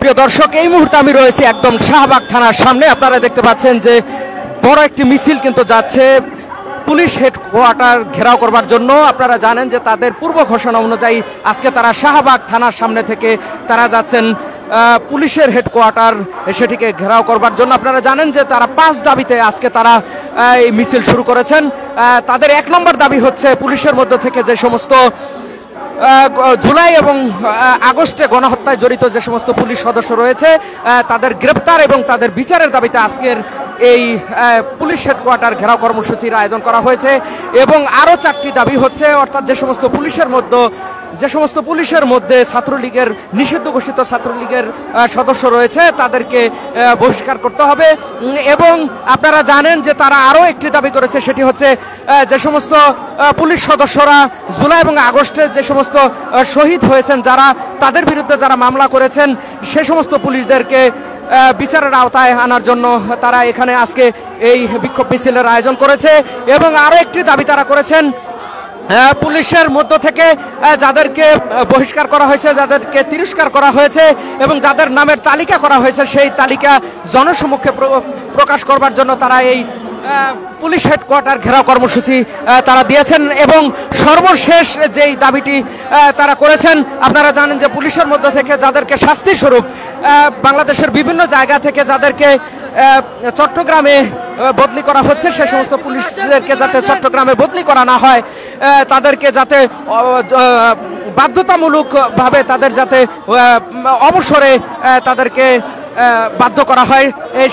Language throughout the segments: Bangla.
প্রিয় দর্শক, এই মুহূর্তে আমি রয়েছি একদম শাহবাগ থানার সামনে। আপনারা দেখতে পাচ্ছেন যে বড় একটি মিছিল কিন্তু যাচ্ছে পুলিশ হেডকোয়ার্টার ঘেরাও করবার জন্য। আপনারা জানেন যে তাদের পূর্ব ঘোষণা অনুযায়ী আজকে তারা শাহবাগ থানার সামনে থেকে তারা যাচ্ছেন পুলিশের হেডকোয়ার্টার, সেটিকে ঘেরাও করবার জন্য। আপনারা জানেন যে তারা 5 দাবিতে আজকে তারা এই মিছিল শুরু করেছেন। তাদের 1 নম্বর দাবি হচ্ছে পুলিশের মধ্য থেকে যে সমস্ত জুলাই এবং আগস্টে গণহত্যায় জড়িত যে সমস্ত পুলিশ সদস্য রয়েছে তাদের গ্রেপ্তার এবং তাদের বিচারের দাবিতে আজকের এই পুলিশ হেডকোয়ার্টার ঘেরাও কর্মসূচির আয়োজন করা হয়েছে। এবং আরও 4টি দাবি হচ্ছে, অর্থাৎ যে সমস্ত পুলিশের মধ্যে ছাত্রলীগের নিষিদ্ধ ঘোষিত ছাত্রলীগের সদস্য রয়েছে তাদেরকে বহিষ্কার করতে হবে। এবং আপনারা জানেন যে তারা আরও একটি দাবি করেছে, সেটি হচ্ছে যে সমস্ত পুলিশ সদস্যরা জুলাই এবং আগস্টে যে সমস্ত শহীদ হয়েছেন যারা, তাদের বিরুদ্ধে যারা মামলা করেছেন সে সমস্ত পুলিশদেরকে বিচারের আওতায় আনার জন্য তারা এখানে আজকে এই বিক্ষোভ মিছিলের আয়োজন করেছে। এবং আরও একটি দাবি তারা করেছেন, পুলিশের মধ্য থেকে যাদেরকে বহিষ্কার করা হয়েছে, যাদেরকে তিরস্কার করা হয়েছে এবং যাদের নামের তালিকা করা হয়েছে সেই তালিকা জনসমক্ষে প্রকাশ করবার জন্য তারা এই পুলিশ হেডকোয়ার্টার ঘেরাও কর্মসূচি তারা দিয়েছেন। এবং সর্বশেষ যেই দাবিটি তারা করেছেন, আপনারা জানেন যে পুলিশের মধ্য থেকে যাদেরকে শাস্তি স্বরূপ বাংলাদেশের বিভিন্ন জায়গা থেকে যাদেরকে চট্টগ্রামে বদলি করা হচ্ছে, সে সমস্ত পুলিশদেরকে যাতে চট্টগ্রামে বদলি করা না হয়, তাদেরকে যাতে বাধ্যতামূলকভাবে তাদের যাতে অবসরে তাদেরকে বাধ্য করা হয়,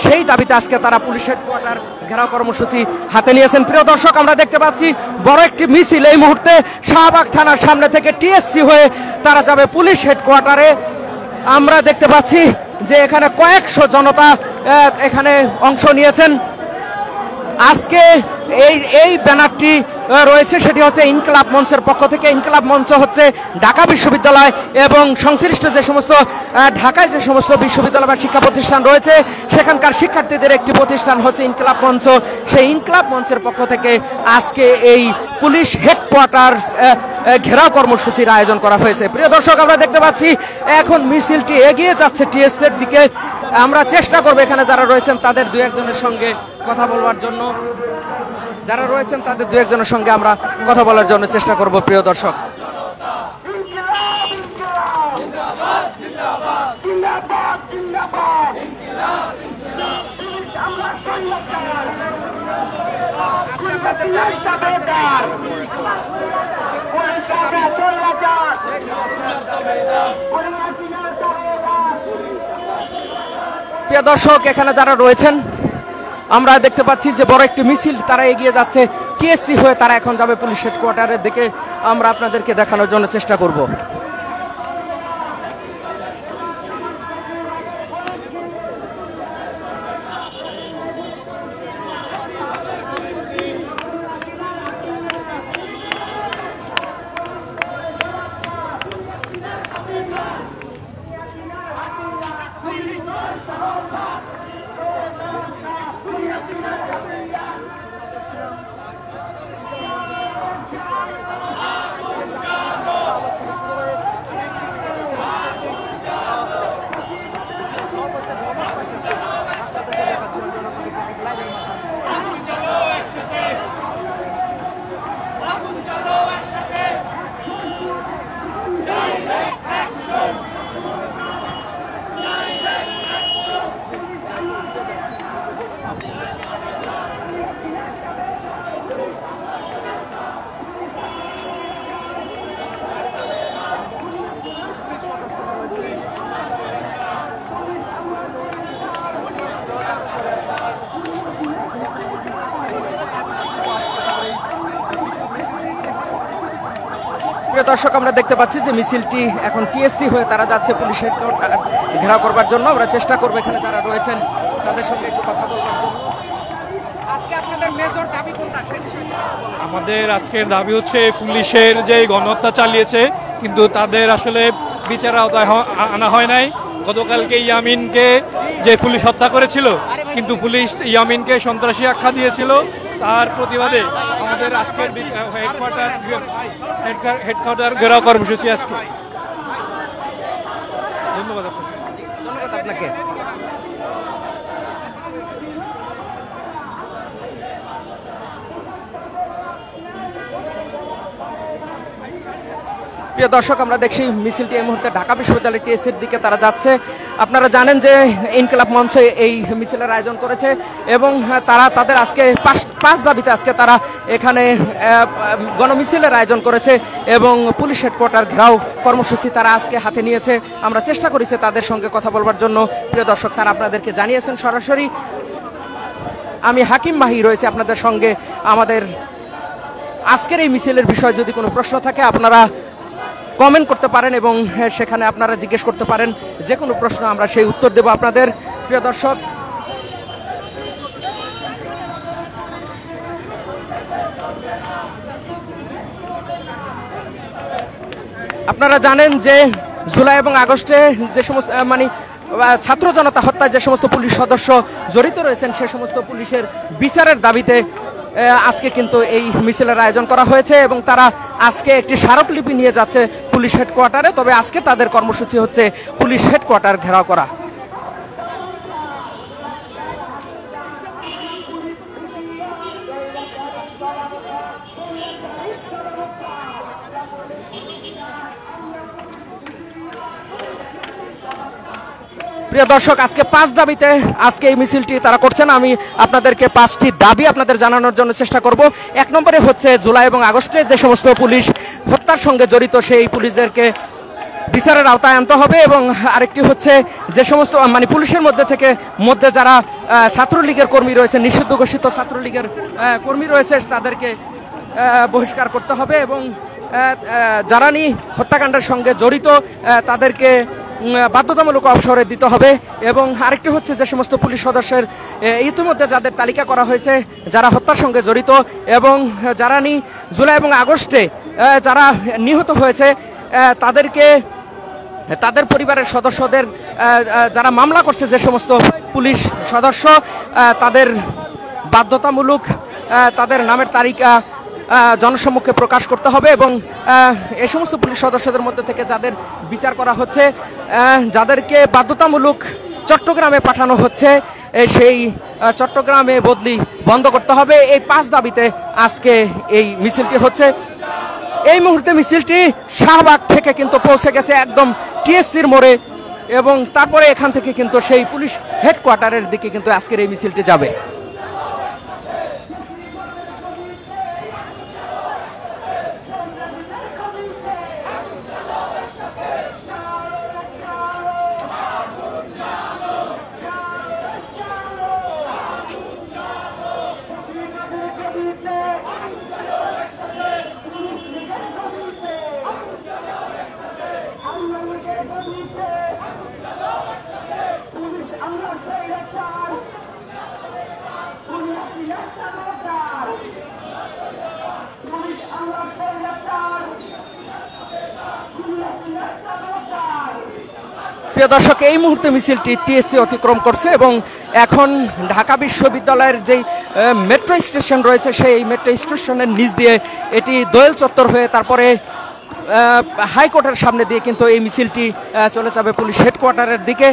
সেই দাবিতে আজকে তারা পুলিশ হেডকোয়ার্টার ঘেরাও কর্মসূচি হাতে নিয়েছেন। প্রিয় দর্শক, আমরা দেখতে পাচ্ছি বড় একটি মিছিল এই মুহূর্তে শাহবাগ থানার সামনে থেকে টিএসসি হয়ে তারা যাবে পুলিশ হেডকোয়ার্টারে। আমরা দেখতে পাচ্ছি যে এখানে কয়েকশো জনতা এখানে অংশ নিয়েছেন। আজকে এই ব্যানারটি রয়েছে, সেটি হচ্ছে ইনকলাব মঞ্চের পক্ষ থেকে। ইনকলাব মঞ্চ হচ্ছে ঢাকা বিশ্ববিদ্যালয় এবং সংশ্লিষ্ট যে সমস্ত ঢাকায় যে সমস্ত বিশ্ববিদ্যালয় বা শিক্ষা প্রতিষ্ঠান রয়েছে সেখানকার শিক্ষার্থীদের একটি প্রতিষ্ঠান হচ্ছে ইনকলাব মঞ্চ। সেই ইনকলাব মঞ্চের পক্ষ থেকে আজকে এই পুলিশ হেডকোয়ার্টার ঘেরাও কর্মসূচির আয়োজন করা হয়েছে। প্রিয় দর্শক, আমরা দেখতে পাচ্ছি এখন মিছিলটি এগিয়ে যাচ্ছে টিএসসির দিকে। আমরা চেষ্টা করবো এখানে যারা রয়েছেন তাদের 2-1 সঙ্গে কথা বলবার জন্য, সঙ্গে আমরা কথা বলার জন্য চেষ্টা করব। প্রিয় দর্শক, প্রিয় দর্শক, এখানে যারা রয়েছেন আমরা দেখতে পাচ্ছি যে বড় একটি মিছিল তারা এগিয়ে যাচ্ছে টিএসসি হয়ে। তারা এখন যাবে পুলিশ হেডকোয়ার্টারের দিকে। আমরা আপনাদেরকে দেখানোর জন্য চেষ্টা করব। দর্শক, আমরা দেখতে পাচ্ছি যে মিছিলটি এখন টিএসসি হয়ে তারা যাচ্ছে পুলিশ হেডকোয়ার্টার ঘেরাও করবার জন্য। আমরা চেষ্টা করবো এখানে যারা রয়েছেন তাদের সঙ্গে একটু কথা বলবার জন্য। আজকে আপনাদের মেজর দাবি কোনটা? আমাদের আজকের দাবি হচ্ছে পুলিশের যে গণহত্যা চালিয়েছে কিন্তু তাদের আসলে বিচারের আওতায় আনা হয় নাই। গতকালকে ইয়ামিনকে যে পুলিশ হত্যা করেছিল, কিন্তু পুলিশ ইয়ামিনকে সন্ত্রাসী আখ্যা দিয়েছিল, তার প্রতিবাদে আমাদের আজকের হেডকোয়ার্টার ঘেরাও কর্মসূচি আজকে। ধন্যবাদ। আপনাকে। প্রিয় দর্শক, আমরা দেখছি মিছিলটি এই মুহূর্তে ঢাকা বিশ্ববিদ্যালয় টিএসসির দিকে তারা যাচ্ছে। আপনারা জানেন যে ইনকিলাব মঞ্চ এই মিছিলের আয়োজন করেছে এবং তারা তাদের আজকে পাঁচ দাবিতে আজকে তারা এখানে গণমিছিলের আয়োজন করেছে এবং পুলিশ হেডকোয়ার্টার ঘেরাও কর্মসূচি তারা আজকে হাতে নিয়েছে। আমরা চেষ্টা করেছি তাদের সঙ্গে কথা বলবার জন্য। প্রিয় দর্শক, তারা আপনাদেরকে জানিয়েছেন সরাসরি। আমি হাকিম মাহি রয়েছে আপনাদের সঙ্গে। আমাদের আজকের এই মিছিলের বিষয়ে যদি কোনো প্রশ্ন থাকে আপনারা কমেন্ট করতে পারেন এবং সেখানে আপনারা জিজ্ঞেস করতে পারেন যে কোনো প্রশ্ন, আমরা সেই উত্তর দেব আপনাদের। প্রিয় দর্শক, আপনারা জানেন যে জুলাই এবং আগস্টে যে সমস্ত ছাত্র জনতা হত্যায় যে সমস্ত পুলিশ সদস্য জড়িত রয়েছেন সে সমস্ত পুলিশের বিচারের দাবিতে আজকে কিন্তু এই মিছিলের আয়োজন করা হয়েছে এবং তারা আজকে একটি স্মারকলিপি নিয়ে যাচ্ছে পুলিশ হেডকোয়ার্টারে। তবে আজকে তাদের কর্মসূচি হচ্ছে পুলিশ হেডকোয়ার্টার ঘেরাও করা। প্রিয় দর্শক, আজকে 5 দাবিতে আজকে এই মিছিলটি তারা করছেন। আমি আপনাদেরকে 5টি দাবি আপনাদের জানানোর জন্য চেষ্টা করব। 1 নম্বরে হচ্ছে জুলাই এবং আগস্টে যে সমস্ত পুলিশ হত্যার সঙ্গে জড়িত সেই পুলিশদেরকে বিচারের আওতায় আনতে হবে এবং আরেকটি হচ্ছে যে সমস্ত পুলিশের মধ্যে যারা ছাত্রলীগের কর্মী রয়েছে, নিষিদ্ধ ঘোষিত ছাত্রলীগের কর্মী রয়েছে তাদেরকে বহিষ্কার করতে হবে এবং যারা হত্যাকাণ্ডের সঙ্গে জড়িত তাদেরকে বাধ্যতামূলক অবসরে দিতে হবে। এবং আরেকটি হচ্ছে যে সমস্ত পুলিশ সদস্যের ইতিমধ্যে যাদের তালিকা করা হয়েছে যারা হত্যার সঙ্গে জড়িত এবং যারা জুলাই এবং আগস্টে যারা নিহত হয়েছে তাদেরকে তাদের পরিবারের সদস্যদের যারা মামলা করছে যে সমস্ত পুলিশ সদস্য তাদের বাধ্যতামূলক তাদের নামের তালিকা জনসম্মুখে প্রকাশ করতে হবে এবং এই সমস্ত পুলিশ সদস্যদের মধ্যে থেকে যাদের বিচার করা হচ্ছে যাদেরকে বাধ্যতামূলক চট্টগ্রামে পাঠানো হচ্ছে সেই চট্টগ্রামে বদলি বন্ধ করতে হবে। এই 5 দাবিতে আজকে এই মিছিলটি হচ্ছে। এই মুহূর্তে মিছিলটি শাহবাগ থেকে কিন্তু পৌঁছে গেছে একদম টিএসসির মোড়ে এবং তারপরে এখান থেকে কিন্তু সেই পুলিশ হেডকোয়ার্টারের দিকে কিন্তু আজকের এই মিছিলটি যাবে। প্রিয় দর্শক, এই মুহূর্তে মিছিলটি টিএসসি অতিক্রম করছে এবং এখন ঢাকা বিশ্ববিদ্যালয়ের যেই মেট্রো স্টেশন রয়েছে সেই মেট্রো স্টেশনের নিচ দিয়ে এটি দোয়েল চত্বর হয়ে তারপরে হাইকোর্টের সামনে দিয়ে কিন্তু এই মিছিলটি চলে যাবে পুলিশ হেডকোয়ার্টারের দিকে।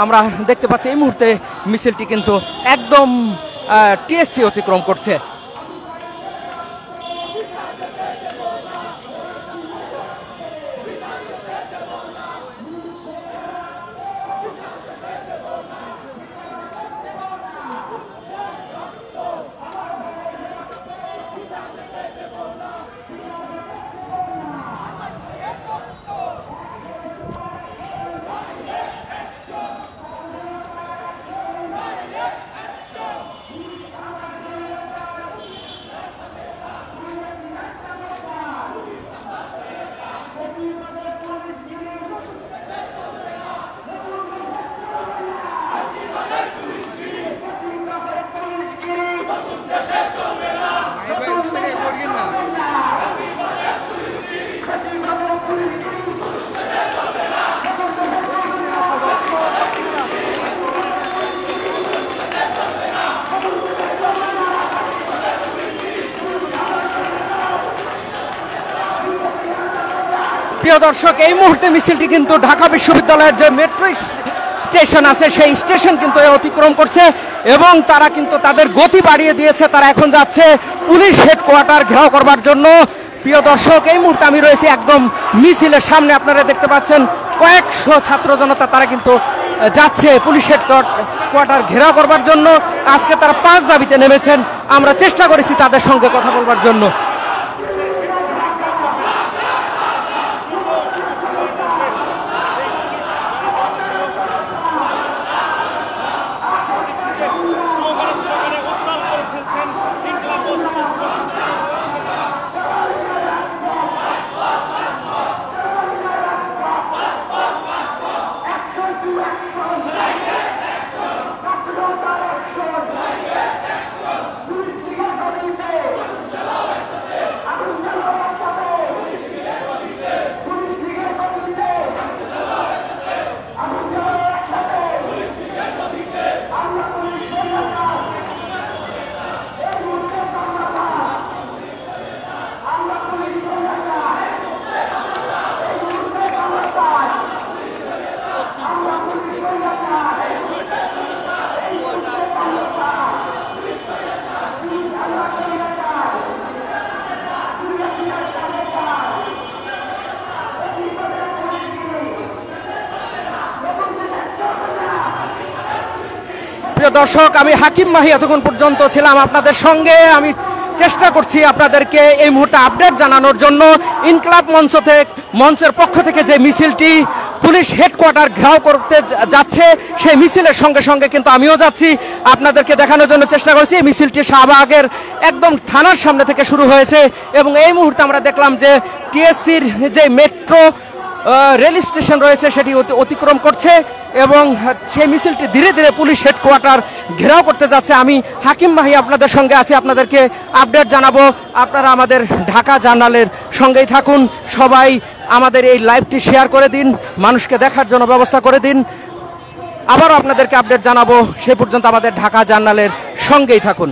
আমরা দেখতে পাচ্ছি এই মুহূর্তে মিছিলটি কিন্তু একদম টিএসসি অতিক্রম করছে। প্রিয় দর্শক, এই মুহূর্তে মিছিলটি কিন্তু ঢাকা বিশ্ববিদ্যালয়ের যে স্টেশন আছে সেই স্টেশন কিন্তু অতিক্রম করছে এবং তারা কিন্তু তাদের গতি বাড়িয়ে দিয়েছে। তারা এখন যাচ্ছে পুলিশ হেডকোয়ার্টার ঘেরাও করবার জন্য। প্রিয় দর্শক, এই মুহূর্তে আমি রয়েছি একদম মিছিলের সামনে। আপনারা দেখতে পাচ্ছেন কয়েকশো ছাত্র জনতা তারা কিন্তু যাচ্ছে পুলিশ হেডকোয়ার্টার ঘেরাও করবার জন্য। আজকে তারা 5 দাবিতে নেমেছেন। আমরা চেষ্টা করেছি তাদের সঙ্গে কথা বলবার জন্য। প্রিয় দর্শক, আমি হাকিম মাহি এতক্ষণ পর্যন্ত ছিলাম আপনাদের সঙ্গে। আমি চেষ্টা করছি আপনাদেরকে এই মুহূর্তে আপডেট জানানোর জন্য। ইনকলাব মঞ্চের পক্ষ থেকে যে মিছিলটি পুলিশ হেডকোয়ার্টার ঘেরাও করতে যাচ্ছে, সেই মিছিলের সঙ্গে সঙ্গে কিন্তু আমিও যাচ্ছি। আপনাদেরকে দেখানোর জন্য চেষ্টা করছি এই মিছিলটি শাহবাগের একদম থানার সামনে থেকে শুরু হয়েছে এবং এই মুহূর্তে আমরা দেখলাম যে টিএসসির যে মেট্রো রেল স্টেশন রয়েছে সেটি অতিক্রম করছে এবং সেই মিছিলটি ধীরে ধীরে পুলিশ হেডকোয়ার্টার ঘেরাও করতে যাচ্ছে। আমি হাকিম মাহি আপনাদের সঙ্গে আছি, আপনাদেরকে আপডেট জানাবো। আপনারা আমাদের ঢাকা জার্নালের সঙ্গেই থাকুন। সবাই আমাদের এই লাইভটি শেয়ার করে দিন, মানুষকে দেখার জন্য ব্যবস্থা করে দিন। আবারও আপনাদেরকে আপডেট জানাবো। সে পর্যন্ত আমাদের ঢাকা জার্নালের সঙ্গেই থাকুন।